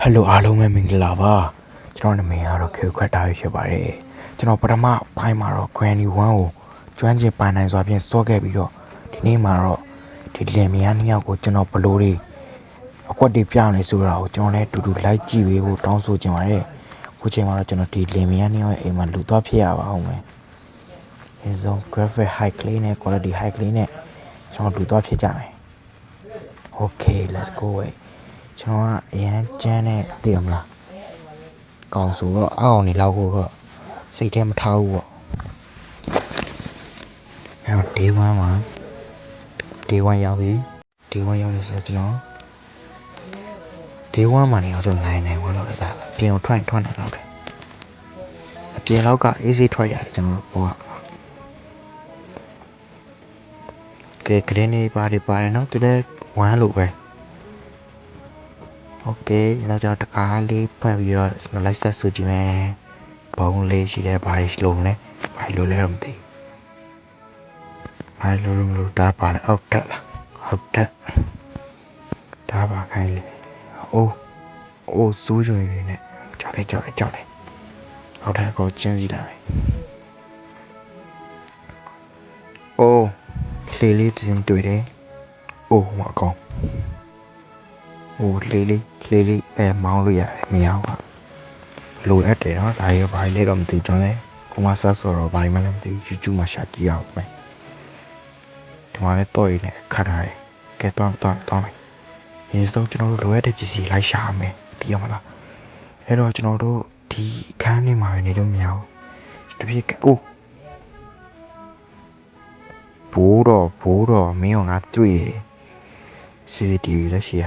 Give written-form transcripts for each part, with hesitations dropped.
Hello အားလုံးပဲမင်္ဂလာပါကျွန်တော်နာမည်ကတော့ခေခွတ်တာဖြစ်ပါတယ်ကျွန်တော်ပထမပိုင်းမှာတော့ Granny 1ကိုကျွမ်းကျင်ပိုင်နိုင်စွာဖြင့်စောခဲ့ပြီးတော့ဒီနေ့မှာတော့ဒီလင်မယားနှစ်ယောက်ကိုကျွန်တော်ဘလို့တွေအကွက်တွေပြနေဆိုတာကိုကျွန်တော်လည်းအတူတူလိုက်ကြည့်ပေးဖို့တောင်းဆိုချင်ပါတယ်ခုချိန်မှာတော့ကျွန်တော်ဒီလင်မယားနှစ်ယောက်ရဲ့အိမ်မှာလူသွားဖြစ်ရပါအောင်မယ်ဒီဆုံး graphic high ကလေးနဲ့ quality high ကလေးနဲ့ကျွန်တော်လူသွားဖြစ်ကြမယ် Okay let's go ကျွန်တော်ကအရန်ကျန်းနဲ့သိရမလားကောင်းဆိုတော့အောက်နေလောက်ကိုတော့စိတ်ထဲမထားဘူးပေါ့အဲ့တော့ day 1 မှာ day 1ရောက်ပြီ day 1ရောက်လို့ဆိုတော့ကျွန်တော် day 1မှာနေတော့ကျွန်တော်နိုင်ဝင်လို့ဒါပြင်ကိုထွက်နေတော့တယ်အပြင်လောက်က AC ထွက်ရတယ်ကျွန်တော်ဘောကကဲ green နေပါတယ်နော်သူလည်း1လို့ပဲโอเคเราจะตะขาလေးဖွင့်ပြီးတော့ကျွန်တော် live set ဆိုကြည့်မယ်ဘုံလေးရှိတယ်ဘာလို့လုံးလဲဘာလို့လဲတော့မသိဘာလို့ဒါပါလဲအောက်တက်လားဟုတ်တက်ဒါပါခိုင်းလေအိုးစူးရွှေနေနဲ့ကြောက်တယ်အောက်ထက်ကိုကျင်းစီလာမယ်အိုးလေးတင်တွေ့တယ်အိုးမကောင်းလေးမောင်းလို့ရတယ်မရဘူးလိုအပ်တယ်နော်ဒါရောဘာလဲတော့မသိကျွန်တော်လည်းကိုမဆတ်ဆိုတော့ဘာမှလည်းမသိဘူး YouTube မှာရှာကြည့်အောင်မယ်ဒီမှာလည်းတော့ရည်နဲ့ခတ်ထားတယ်ကဲတော့မယ်ဒီဆုံးကျွန်တော်တို့လိုအပ်တဲ့ပစ္စည်းလိုက်ရှာမယ်သိရမလားအဲ့တော့ကျွန်တော်တို့ဒီခန်းလေးမှာနေလို့မရဘူးတပြည့်အိုးဘိုးတော့မင်းကငါတွေ့တယ် CCTV လည်းရှိရ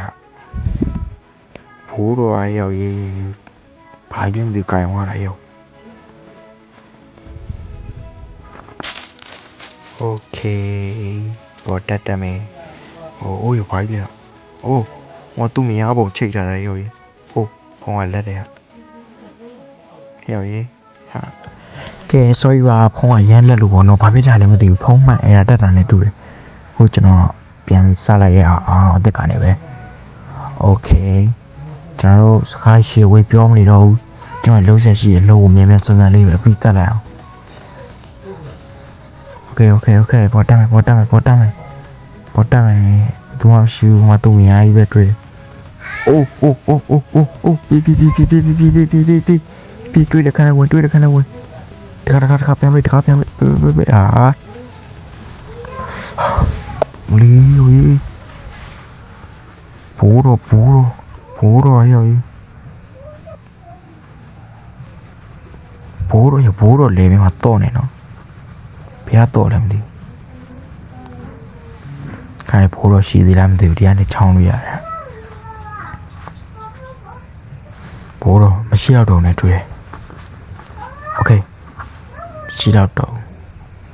ဘိုးတော့အရောက်ရေးဘာလို့ဒီကိုင်ဝါလာရောက်โอเคဘောတက်တယ်မေအိုးရပါပြီအိုးမတူမရပုံချိတ်ထားတယ်ရောအိုးဖုန်းကလက်တယ်ရောဟာကဲ sorry ပါဖုန်းကရမ်းလက်လို့ပေါ့နော်ဘာဖြစ်ကြလဲမသိဘူးဖုန်းမှန်အဲ့ဒါတက်တာနဲ့တူတယ်ဟိုကျွန်တော်ပြန်စလိုက်ရအောင်အသက်ကနေပဲโอเคကျွန်တော်တို့စကားရှည်ဝေးပြောမနေတော့ဘူးကျွန်တော်လုံးဆက်ရှိရလုံးကိုမြင်မြန်စမ်းလေးပဲပြီးတက်လိုက်အောင်โอเคပေါ်တက်မယ်သူကရှူမတူမရကြီးပဲတွေ့အိုးပြီးတွေ့တဲ့ခါနဲ့ဝင်တခါပြန်ပြီအာမလီဘိုးတော့ရောဘိုးတော့လေမှာတော့နေနော်ဘယ်တော့လဲမသိခိုင်ဘိုးတော့ရှိသေးလားမသိဘူးဒီကနေချောင်းလို့ရတယ်ဘိုးတော့မရှိတော့နဲ့တွေ့တယ်โอเคရှိတော့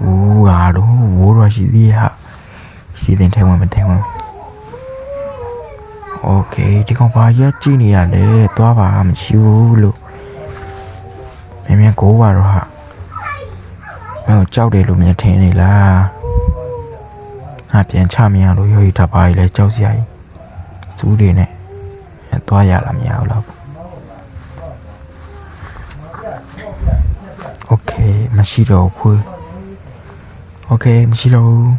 ဦးဟာတော့ဘိုးတော့ရှိသေးဟာရှိတဲ့ထဲမှာမထဲမှာโอเคဒီကောင်ဘာရက်ကြည့်နေရလဲသွားပါမရှိဘူးလို့မြန်ကိုပါတော့ဟာမင်းကြောက်တယ်လို့မြန်ထင်နေလားငါပြန်ချမရလို့ရောရီတပါးကြီးလဲကြောက်စရာကြီးစူးတွေနဲ့သွားရလားမရဘူးလားโอเคမရှိတော့ဘူးโอเคမရှိတော့ဘူး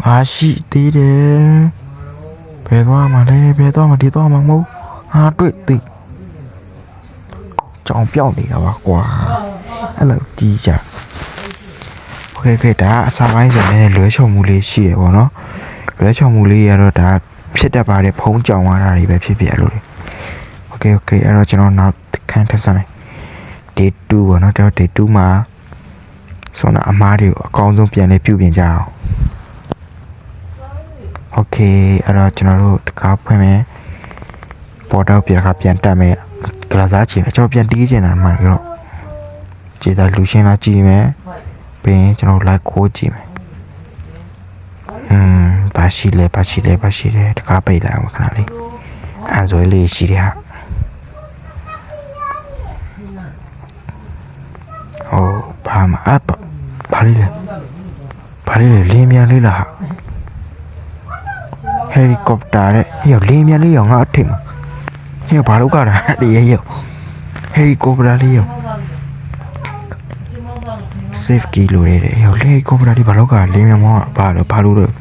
အားရှိသေးတယ်ဘယ်သွားမှာလဲဒီသွားမှာမဟုတ်အားတွေ့သိကြောင်ပြောင်းနေတာပါကွာအဲ့လိုကြီးကြโอเคဒါအစားပိုင်းဆိုနေလွဲချော်မှုလေးရှိတယ်ပေါ့နော်လွဲချော်မှုလေးရတော့ဒါဖြစ်တတ်ပါတယ်ဖုံးကြောင်သွားတာတွေပဲဖြစ်လို့โอเคအဲ့တော့ကျွန်တော်နောက်ခန်းထပ်စမ်းမယ် day 2ပေါ့နော်တော့ day 2မှာဆိုတော့အမားတွေကိုအကောင်းဆုံးပြန်လေးပြုပြင်ကြအောင်โอเคအဲ့တော့ကျွန်တော်တို့တကားဖွင့်မယ်ပေါ်တော့ပြန်တက်မယ်ကလာစားချင်ကျွန်တော်ပြန်တီးချင်တာမှန်တော့ခြေသားလူရှင်းလာကြည့်မယ်ပြီးရင်ကျွန်တော်လိုက်ခိုးကြည့်မယ်ဘာရှိလဲတကားပိတ်လိုက်အောင်ခဏလေးအန်ဆိုလေးရှိတယ်ဟာဘာလေးလဲလင်းမြန်လေးလားဟယ်လီကော်ပတာတဲ့ရောလင်းမြန်လေးရောငါအထင်မှာ ဟဲ့ဘာလို့ကတာဒီရဲ့ဟဲ့ကိုဘရာလေးရော save key လို့ရတယ်ဟဲ့လေကိုဘရာလေးဘာလို့ကလေးမြမောဘာလို့တော့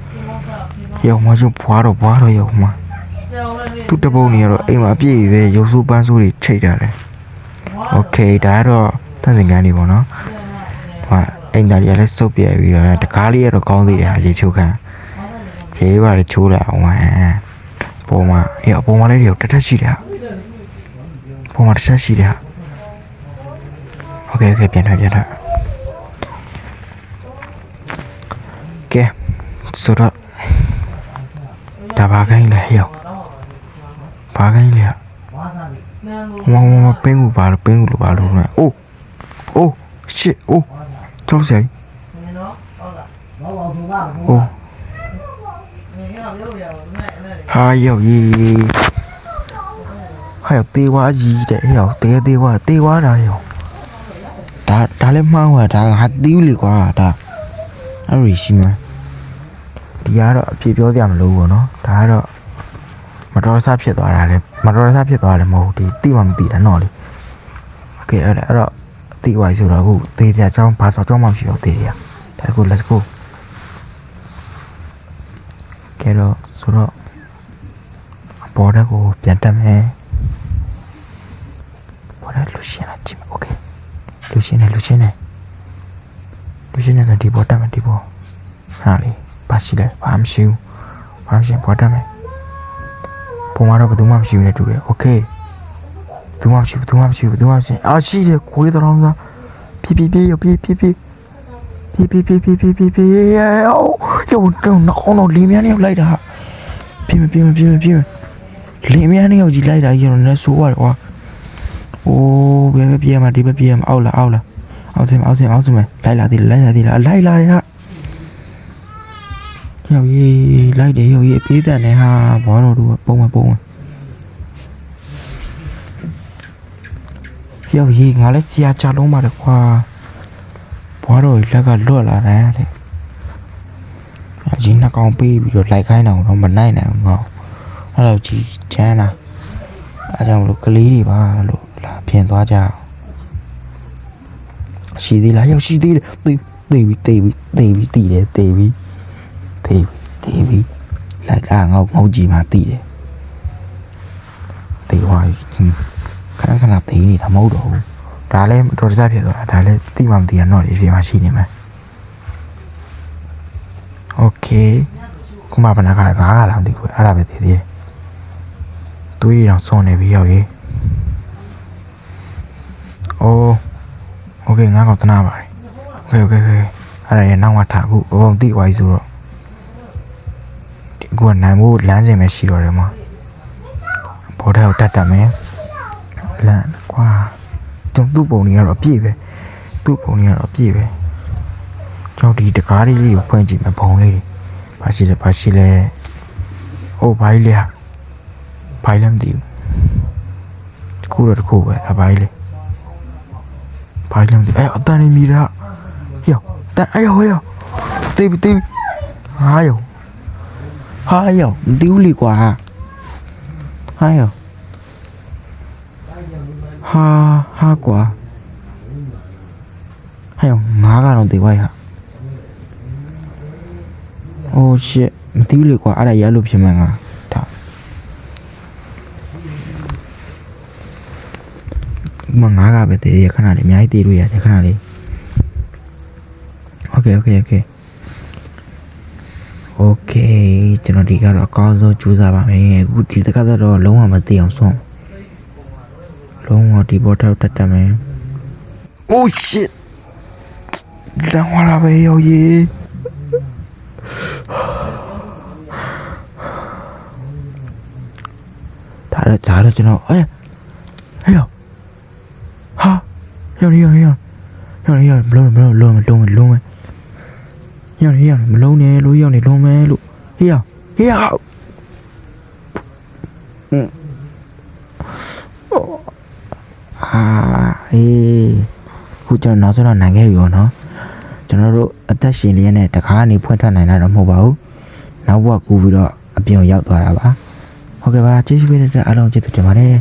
ရောမကျဘွားတော့ရောမသူတပုံနေရတော့အိမ်မှာအပြည့်ပဲရုပ်ဆိုးပန်းဆိုးတွေချိတ်တာလေโอเคဒါကတော့သန့်စင်ကန်းလေးပေါ့နော်ဟာအိမ်သားကြီးလည်းစုပ်ပြဲပြီးတော့တကားလေးရတော့ကောင်းသေးတယ်ရေချိုးခန်းဖြေလေးပါလေချိုးလာအောင်ဟမ်ပေါ်မှာအပေါ်မှာလေးတွေတက်ရှိတယ်ပေါ်မှာတက်ရှိတယ်โอเคပြန်ထားကဲဆိုတော့ဒါဘာခိုင်းလဲဟဲ့ဘာခိုင်းလဲမပင်းကူဘာလို့လဲအိုး shit အိုးကြောက်စရာအိုးဟာယောယေဟာတေးဝါကြီးတဲ့ဟဲ့တေးဝါတာရောဒါလည်းမှန်းဝါဒါဟာတီးလေကွာဒါအဲ့လိုရှိမှာဒီကတော့အဖြစ်ပြောစရာမလိုဘူးเนาะဒါကတော့မတော်တဆဖြစ်သွားတာလေမဟုတ်ဒီတိမှမသိတာနော်လေโอเคအဲ့တော့တိဝိုင်းဆိုတော့ခုသေးကြအကြောင်းဘာစောကြောင်းမှမရှိတော့သေးရဒါကို let's go ကဲတော့ဆိုတော့အပေါ်တက်ကိုပြန်တက်မယ်ပေါ်တက်လူရှင်းလာကြည့်မယ်โอเคလူရှင်းနေတော့ဒီပေါ်တက်မယ်ဒီပေါ်ဟာလေပါရှိတယ်ဘာမှမရှိဘူးပေါ်တက်မယ်ပုံမှာတော့ဘယ်သူမှမရှိဘူးနဲ့တူတယ်โอเคဘယ်သူမှမရှိအာရှိတယ်ခွေးတော်စားဖြည်းရောရောတော့လင်းမြန်းနေလိုက်တာပြင်းလင်းမြန်းနေကြီးလိုက်တာကြီးတော့လည်းဆိုးရတယ်ကွာအိုးဘယ်ပြေးမှာဒီဘက်ပြေးမှာအောက်လာအောက်စင်လိုက်လာသေးတယ်လိုက်လာတယ်ဟာရောက်ရေးလိုက်တယ်ရောက်ရေးပြေးတယ်နဲ့ဟာဘောတော်တို့ပုံမှန်ရောက်ရေးငါလည်းဆရာချလုံးပါတယ်ကွာဘောတော်လက်ကလွတ်လာတယ်တဲ့အကြီးနှကောင်ပေးပြီးတော့လိုက်ခိုင်းတာတော့မနိုင်နိုင်ဘူးငါအဲ့လိုကြီးချမ်းတာအဲကြောင့်လို့ကလေးတွေပါလို့လာပြင်သွားကြရှိသေးလားရောက်ရှိသေးတယ်တေးပြီးလိုက်ကငေါ့ကြီးမှတည်တယ်တေးဝါခဏတေးနေတာမဟုတ်တော့ဘူးဒါလည်းတော်တော်ဖြစ်သွားတာဒါလည်းတိမှမတည်ရတော့ဒီအပြင်မှာရှိနေမယ်โอเคခုမှဘနာကငါးကလောင်တည်ခွဲအဲ့ဒါပဲတည်သေးတယ်တွေးရအောင်စွန့်နေပြီရောက်ရေးအိုးโอเคငါကောင်တနာပါတယ်โอเคအဲ့ဒါရနောက်မှထားအခုအကုန်တိသွားပြီဆိုတော့ဒီကနိုင်ဖို့လမ်းစဉ်ပဲရှိတော့တယ်မှာဘောထဲကိုတတ်မယ်လမ်းကွာသူ့ပုံကြီးကတော့အပြည့်ပဲကျွန်တော်ဒီတကားလေးကိုဖွင့်ကြည့်မယ်ဘုံလေးဘာရှိလဲအိုးဘာကြီးလဲဘာလဲမသိဘူးတခုပဲဒါဘာကြီးလဲမသိအတန်နေမိတာယောတန်ယောတေးဟာယောမသိဘူးလေကွာဟာယောဟာကွာဟာယောငါးကတော့တေးဝိုင်းဟာအိုး shit မသိဘူးလေကွာအဲ့ဒါရလို့ဖြစ်မှန်းငါဒါမငါးကပဲတေးရခဏလေးအများကြီးတေးလို့ရတယ်ခဏလေးโอเคကျွန်တော်ဒီကတော့အကောင်းဆုံးကြိုးစားပါမယ်အခုဒီတခါတော့လုံးဝမသိအောင်ဆုံးလုံးဝဒီဘောထောက်တက်မယ် Oh shit လမ်းဝလာပဲရောက်ရေးဒါတော့ကျွန်တော်ဟဲ့ရောက်ဟာရောက်မလုံးနဲ့လို့ရောက်နေလုံးမယ်လို့ဟေးခုကျွန်တော်နောက်ဆုံးတော့နိုင်ခဲ့ပြီပေါ့နော်ကျွန်တော်တို့အသက်ရှင်လျက်နဲ့တခါကနေဖွင့်ထွက်နိုင်တာတော့မဟုတ်ပါဘူးနောက်ဘဝကူပြီးတော့အပြင်ရောက်သွားတာပါโอ ဟုတ်ကဲ့ပါကျေးဇူးပေးတဲ့အားလုံးကျေးဇူးတင်ပါတယ်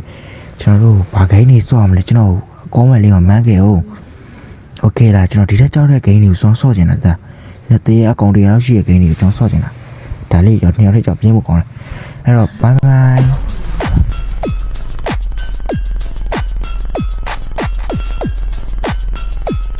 ကျွန်တော်တို့ဘာဂိမ်းနေစော့ရမလဲကျွန်တော်ကောင်းမလေးကမန်းခဲ့ဟုတ်โอเคလားကျွန်တော်ဒီထက်ကြောက်တဲ့ဂိမ်းတွေကိုစော့ကျင်တာဒါတေးအကောင်တွေလောက်ရှိတဲ့ဂိမ်းတွေကိုကျွန်တော်စော့ကျင်တာဒါလေးရော2ယောက်ထက်ကြောက်ပြင်းဖို့ကောင်းတယ်အဲ့တော့ bye bye